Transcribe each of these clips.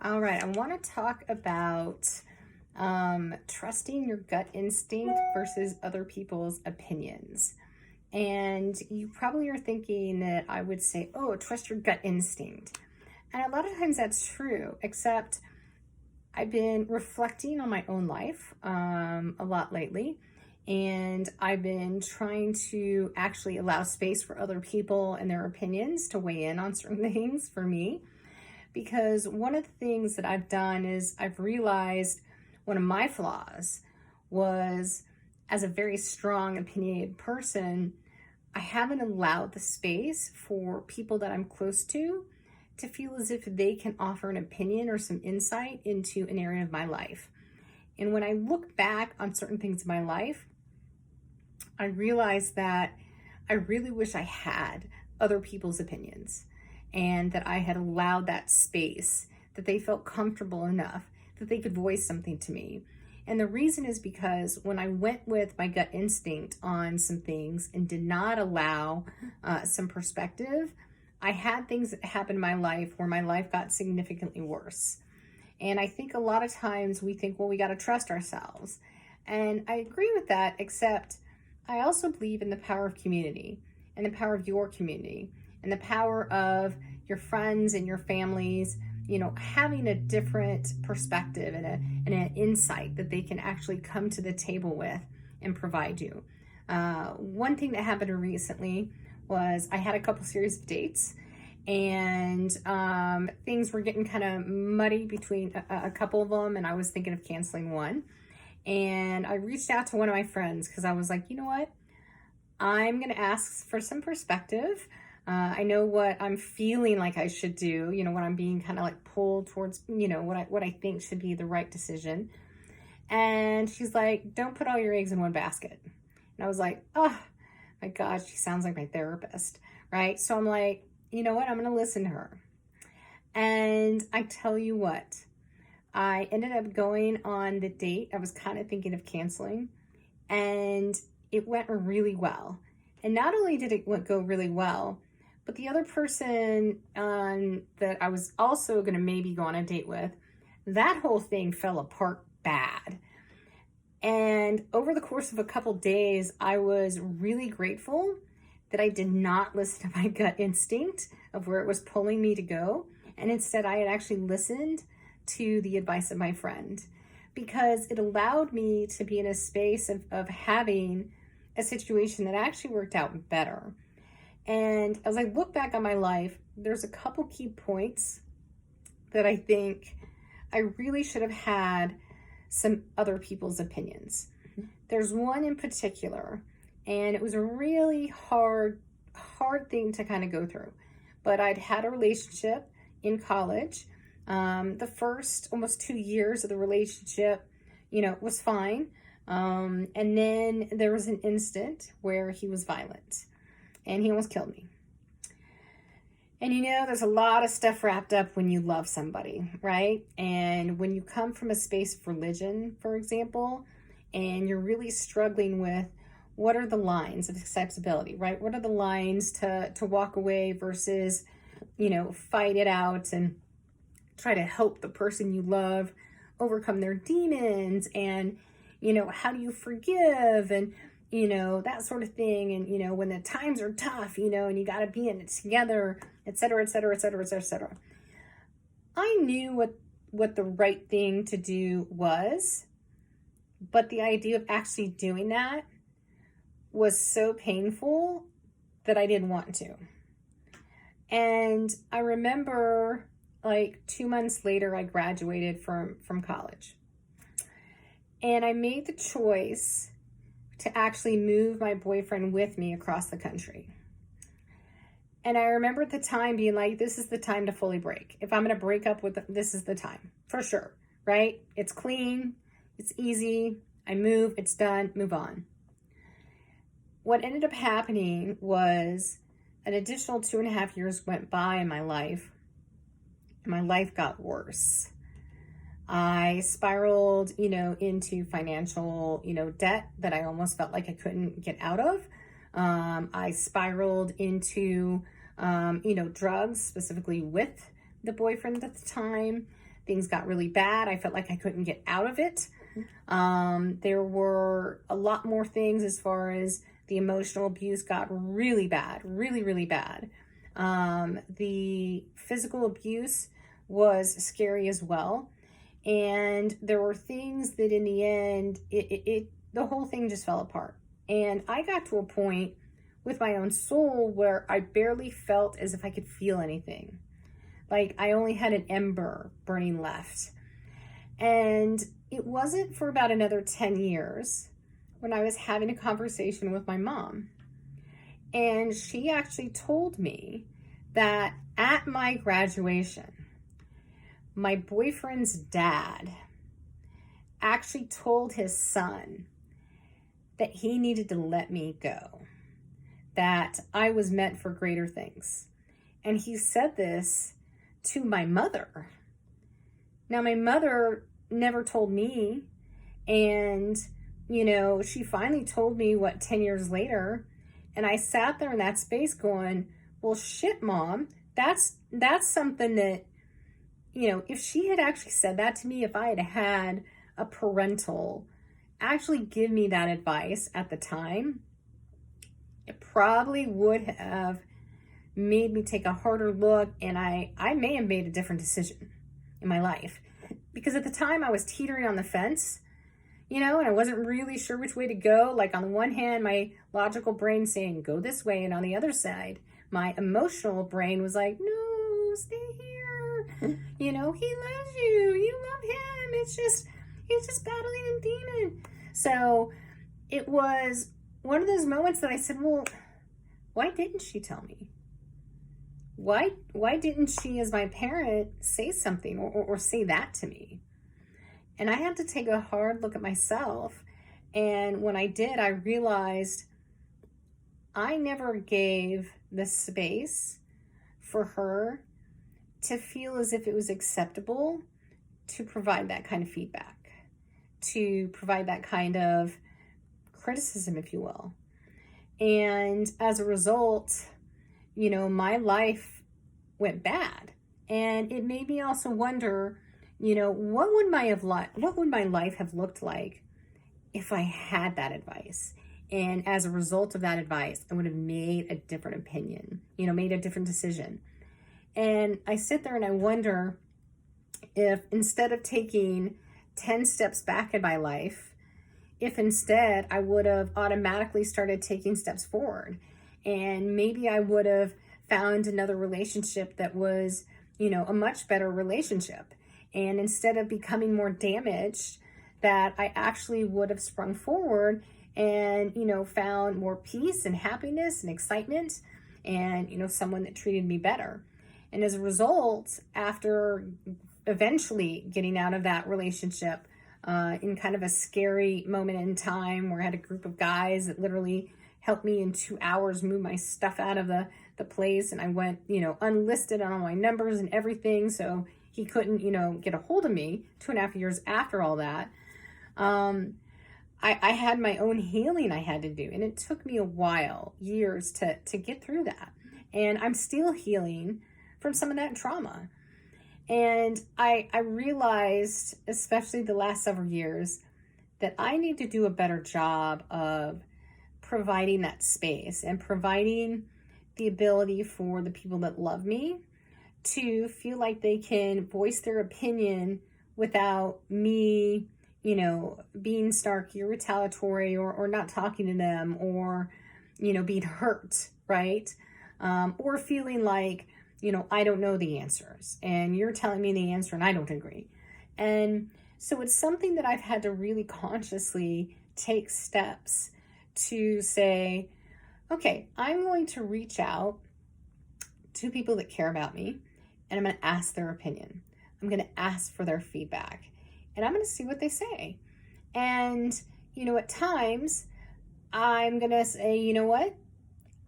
All right, I want to talk about trusting your gut instinct versus other people's opinions. And you probably are thinking that I would say, oh, trust your gut instinct. And a lot of times that's true, except I've been reflecting on my own life a lot lately. And I've been trying to actually allow space for other people and their opinions to weigh in on certain things for me. Because one of the things that I've done is I've realized one of my flaws was, as a very strong, opinionated person, I haven't allowed the space for people that I'm close to feel as if they can offer an opinion or some insight into an area of my life. And when I look back on certain things in my life, I realized that I really wish I had other people's opinions and that I had allowed that space, that they felt comfortable enough that they could voice something to me. And the reason is because when I went with my gut instinct on some things and did not allow some perspective, I had things that happened in my life where my life got significantly worse. And I think a lot of times we think, well, we got to trust ourselves. And I agree with that, except I also believe in the power of community and the power of your community and the power of your friends and your families, having a different perspective and an insight that they can actually come to the table with and provide you. One thing that happened recently was I had a couple series of dates, and things were getting kind of muddy between a couple of them, and I was thinking of canceling one. And I reached out to one of my friends because I was like, you know what? I'm going to ask for some perspective. I know what I'm feeling like I should do, when I'm being kind of like pulled towards, what I think should be the right decision. And she's like, don't put all your eggs in one basket. And I was like, oh my gosh, she sounds like my therapist, right? So I'm like, you know what? I'm going to listen to her. And I tell you what, I ended up going on the date. I was kind of thinking of canceling, and it went really well. And not only did it go really well, but the other person that I was also going to maybe go on a date with, that whole thing fell apart bad. And over the course of a couple days, I was really grateful that I did not listen to my gut instinct of where it was pulling me to go. And instead, I had actually listened to the advice of my friend, because it allowed me to be in a space of having a situation that actually worked out better. And as I look back on my life, there's a couple key points that I think I really should have had some other people's opinions. There's one in particular, and it was a really hard thing to kind of go through. But I'd had a relationship in college. The first almost 2 years of the relationship, was fine. And then there was an instant where he was violent and he almost killed me. And there's a lot of stuff wrapped up when you love somebody, right? And when you come from a space of religion, for example, and you're really struggling with what are the lines of acceptability, right? What are the lines to walk away versus, fight it out and try to help the person you love overcome their demons, and how do you forgive, and that sort of thing, and when the times are tough, and you got to be in it together, etc., etc., etc., etc. I knew what the right thing to do was, but the idea of actually doing that was so painful that I didn't want to. And I remember, like 2 months later, I graduated from college. And I made the choice to actually move my boyfriend with me across the country. And I remember at the time being like, this is the time to fully break. If I'm going to break up with this is the time, for sure, right? It's clean, it's easy, I move, it's done, move on. What ended up happening was an additional 2.5 years went by in my life. My life got worse. I spiraled, into financial, debt that I almost felt like I couldn't get out of. I spiraled into, drugs, specifically with the boyfriend at the time, things got really bad. I felt like I couldn't get out of it. There were a lot more things as far as the emotional abuse got really bad, really, really bad. The physical abuse was scary as well. And there were things that in the end, the whole thing just fell apart. And I got to a point with my own soul where I barely felt as if I could feel anything. Like I only had an ember burning left. And it wasn't for about another 10 years when I was having a conversation with my mom. And she actually told me that at my graduation, my boyfriend's dad actually told his son that he needed to let me go, that I was meant for greater things. And he said this to my mother. Now, my mother never told me, and, she finally told me, 10 years later, and I sat there in that space going, well, shit, Mom, that's something that, if she had actually said that to me, if I had had a parental actually give me that advice at the time, it probably would have made me take a harder look, and I may have made a different decision in my life. Because at the time I was teetering on the fence, and I wasn't really sure which way to go. Like on the one hand, my logical brain saying, go this way. And on the other side, my emotional brain was like, no, stay here. He loves you. You love him. He's just battling a demon. So it was one of those moments that I said, well, why didn't she tell me? Why didn't she, as my parent, say something or say that to me? And I had to take a hard look at myself. And when I did, I realized I never gave the space for her to feel as if it was acceptable to provide that kind of feedback, to provide that kind of criticism, if you will. And as a result, my life went bad. And it made me also wonder, what would my life have looked like if I had that advice? And as a result of that advice, I would have made a different opinion, made a different decision. And I sit there and I wonder if instead of taking 10 steps back in my life, if instead I would have automatically started taking steps forward. And maybe I would have found another relationship that was, a much better relationship. And instead of becoming more damaged, that I actually would have sprung forward and, found more peace and happiness and excitement and, someone that treated me better. And as a result, after eventually getting out of that relationship in kind of a scary moment in time where I had a group of guys that literally helped me in 2 hours move my stuff out of the place, and I went, unlisted on all my numbers and everything, so he couldn't, get a hold of me 2.5 years after all that. I had my own healing I had to do, and it took me a while, years to get through that. And I'm still healing from some of that trauma. And I realized, especially the last several years, that I need to do a better job of providing that space and providing the ability for the people that love me to feel like they can voice their opinion without me, being snarky or retaliatory or not talking to them or, being hurt, right? Or feeling like, I don't know the answers and you're telling me the answer and I don't agree. And so it's something that I've had to really consciously take steps to say, okay, I'm going to reach out to people that care about me and I'm going to ask their opinion. I'm going to ask for their feedback and I'm going to see what they say. And, at times I'm going to say, you know what?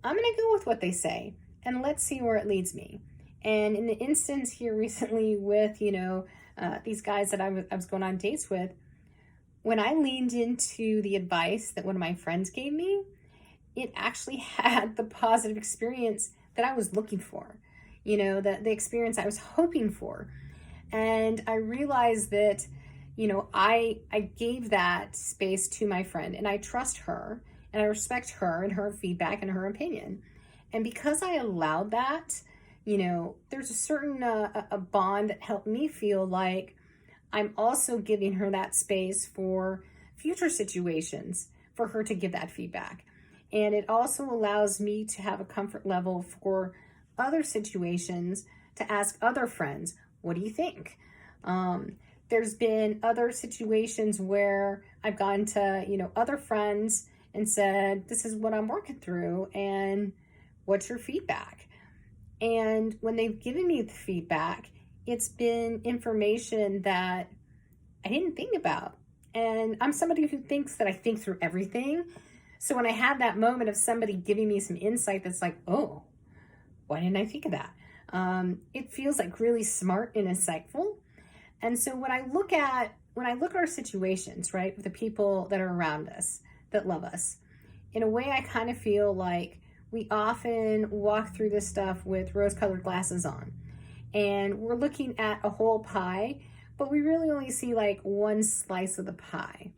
I'm going to go with what they say and let's see where it leads me. And in the instance here recently with, these guys that I was going on dates with, when I leaned into the advice that one of my friends gave me, it actually had the positive experience that I was looking for, the experience I was hoping for. And I realized that, I gave that space to my friend, and I trust her and I respect her and her feedback and her opinion. And because I allowed that, there's a certain a bond that helped me feel like I'm also giving her that space for future situations for her to give that feedback. And it also allows me to have a comfort level for other situations to ask other friends, what do you think? There's been other situations where I've gone to, other friends and said, this is what I'm working through, and what's your feedback? And when they've given me the feedback, it's been information that I didn't think about. And I'm somebody who thinks that I think through everything. So when I have that moment of somebody giving me some insight that's like, oh, why didn't I think of that? It feels like really smart and insightful. And so when I look at our situations, right, with the people that are around us, that love us, in a way I kind of feel like we often walk through this stuff with rose-colored glasses on. And we're looking at a whole pie, but we really only see like one slice of the pie.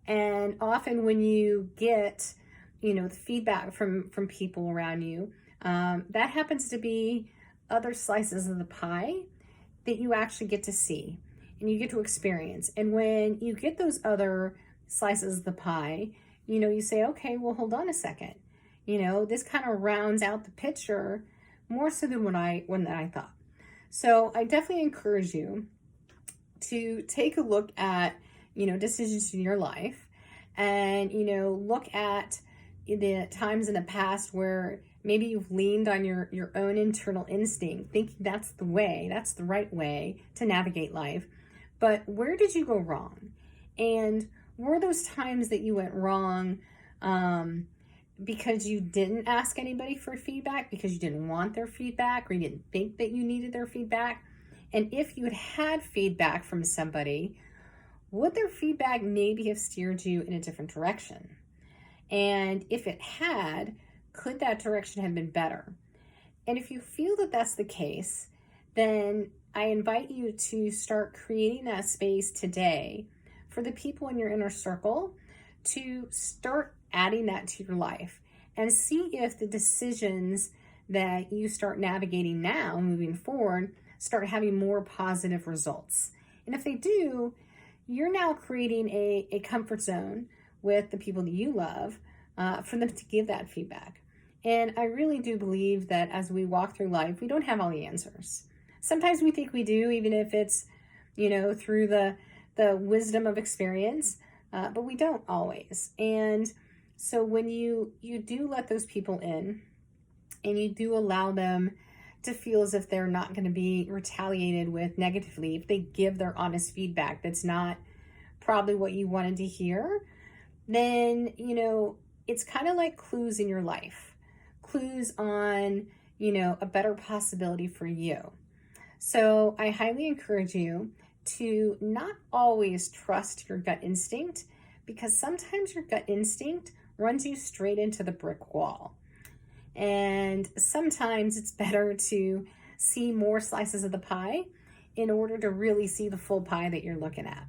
And often when you get, the feedback from people around you, that happens to be other slices of the pie that you actually get to see and you get to experience. And when you get those other slices of the pie, you say, okay, well, hold on a second. This kind of rounds out the picture more so than what I thought. So I definitely encourage you to take a look at, decisions in your life and, look at the times in the past where maybe you've leaned on your own internal instinct, thinking that's the right way to navigate life. But where did you go wrong? And were those times that you went wrong because you didn't ask anybody for feedback, because you didn't want their feedback, or you didn't think that you needed their feedback? And if you had feedback from somebody, would their feedback maybe have steered you in a different direction? And if it had, could that direction have been better? And if you feel that that's the case, then I invite you to start creating that space today for the people in your inner circle to start adding that to your life and see if the decisions that you start navigating now moving forward start having more positive results. And if they do, you're now creating a comfort zone with the people that you love for them to give that feedback. And I really do believe that as we walk through life, we don't have all the answers. Sometimes we think we do, even if it's, through the wisdom of experience, but we don't always. And so when you do let those people in and you do allow them to feel as if they're not going to be retaliated with negatively, if they give their honest feedback that's not probably what you wanted to hear, then, it's kind of like clues in your life, clues on, a better possibility for you. So I highly encourage you to not always trust your gut instinct, because sometimes your gut instinct runs you straight into the brick wall. And sometimes it's better to see more slices of the pie in order to really see the full pie that you're looking at.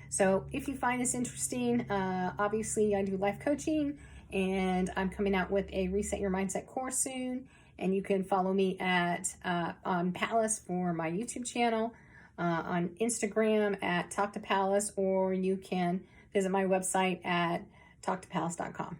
So if you find this interesting, obviously I do life coaching, and I'm coming out with a Reset Your Mindset course soon. And you can follow me on Pallas for my YouTube channel, on Instagram at Talk to Pallas, or you can visit my website at talktopallas.com.